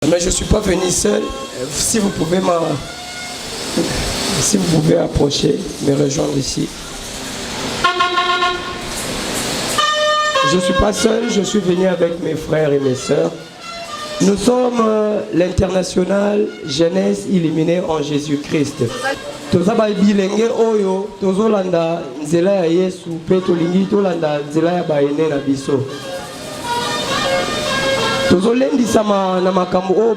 Mais je ne suis pas venu seul. Si vous pouvez approcher, me rejoindre ici. Je ne suis pas seul, je suis venu avec mes frères et mes sœurs. Nous sommes l'international jeunesse illuminée en Jésus-Christ. Tozaba bilenge oyo tozolanda nzela ya Yesu pe tolingi tolanda nzela ya baene na biso. Tozolendisama na makambo oyo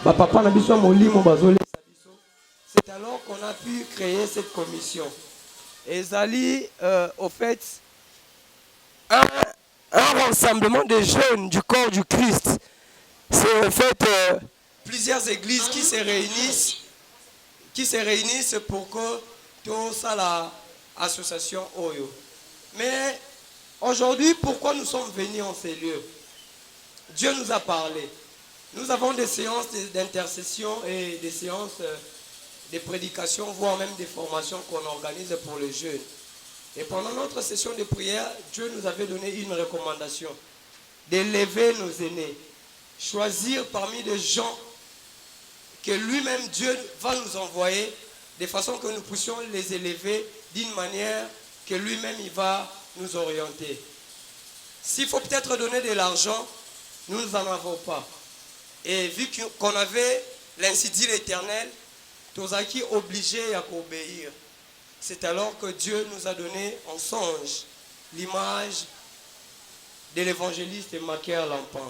papa na biso molimo bazolesa biso. C'est alors qu'on a pu créer cette commission. Et Zali, au fait, un rassemblement de jeunes du corps du Christ. C'est en fait plusieurs églises qui se réunissent pour que tout ça l'association Oyo. Mais aujourd'hui, pourquoi nous sommes venus en ces lieux? Dieu nous a parlé. Nous avons des séances d'intercession et des séances de prédication, voire même des formations qu'on organise pour les jeunes. Et pendant notre session de prière, Dieu nous avait donné une recommandation d'élever nos aînés. Choisir parmi des gens que lui-même Dieu va nous envoyer de façon que nous puissions les élever d'une manière que lui-même il va nous orienter. S'il faut peut-être donner de l'argent, nous n'en avons pas. Et vu qu'on avait l'ainsi dit l'Éternel, tous acquis obligés à obéir. C'est alors que Dieu nous a donné en songe l'image de l'évangéliste Macaire Lampan.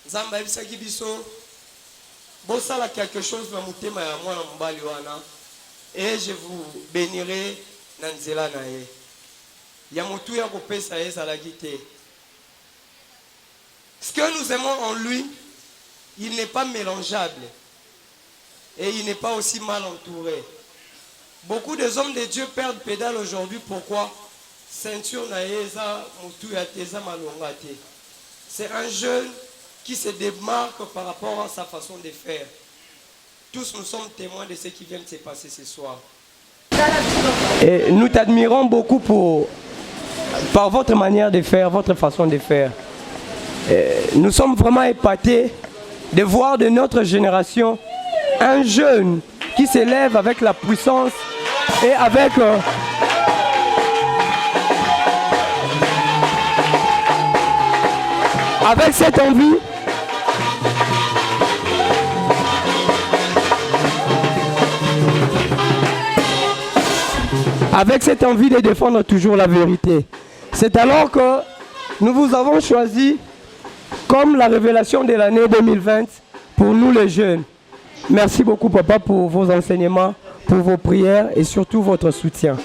Nzamba ebisaki biso bosala quelque chose na mutema ya mwana mbali wana et je vous bénirai na nzela na ye ya mutu ya kopesa ye ezalaki te. Ce que nous aimons en lui, il n'est pas mélangeable et il n'est pas aussi mal entouré. Beaucoup des hommes de Dieu perdent pédale aujourd'hui. Pourquoi? Ceinture na ye eza mutu ya teza malonga te. C'est un jeune qui se démarque par rapport à sa façon de faire. Tous nous sommes témoins de ce qui vient de se passer ce soir. Et nous t'admirons beaucoup par votre manière de faire, votre façon de faire. Et nous sommes vraiment épatés de voir de notre génération un jeune qui s'élève avec la puissance et avec cette envie. Avec cette envie de défendre toujours la vérité. C'est alors que nous vous avons choisi comme la révélation de l'année 2020 pour nous les jeunes. Merci beaucoup papa pour vos enseignements, pour vos prières et surtout votre soutien.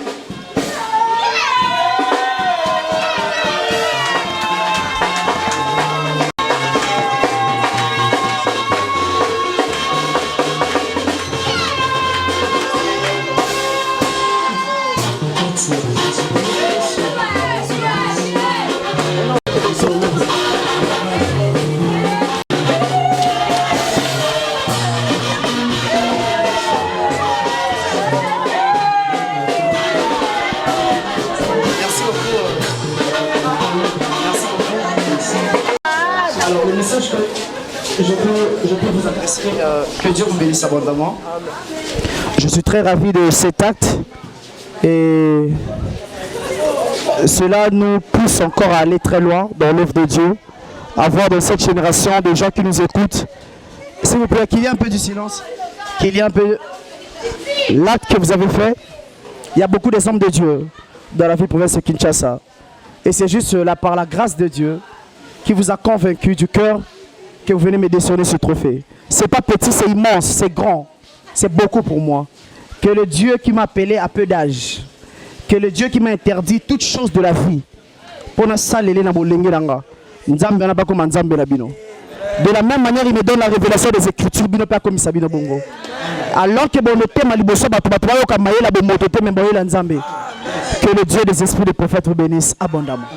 Alors le message que je peux vous adresser, que Dieu vous bénisse abondamment. Je suis très ravi de cet acte et cela nous pousse encore à aller très loin dans l'œuvre de Dieu, à voir dans cette génération des gens qui nous écoutent. S'il vous plaît, qu'il y ait un peu du silence, qu'il y ait un peu l'acte que vous avez fait. Il y a beaucoup d'exemples de Dieu dans la vie province de Kinshasa et c'est juste là par la grâce de Dieu qui vous a convaincu du cœur que vous venez me décerner ce trophée. C'est pas petit, c'est immense, c'est grand. C'est beaucoup pour moi. Que le Dieu qui m'a appelé à peu d'âge, que le Dieu qui m'a interdit toutes choses de la vie, de la même manière, il me donne la révélation des Écritures. Alors que que le Dieu des esprits des prophètes vous bénisse abondamment.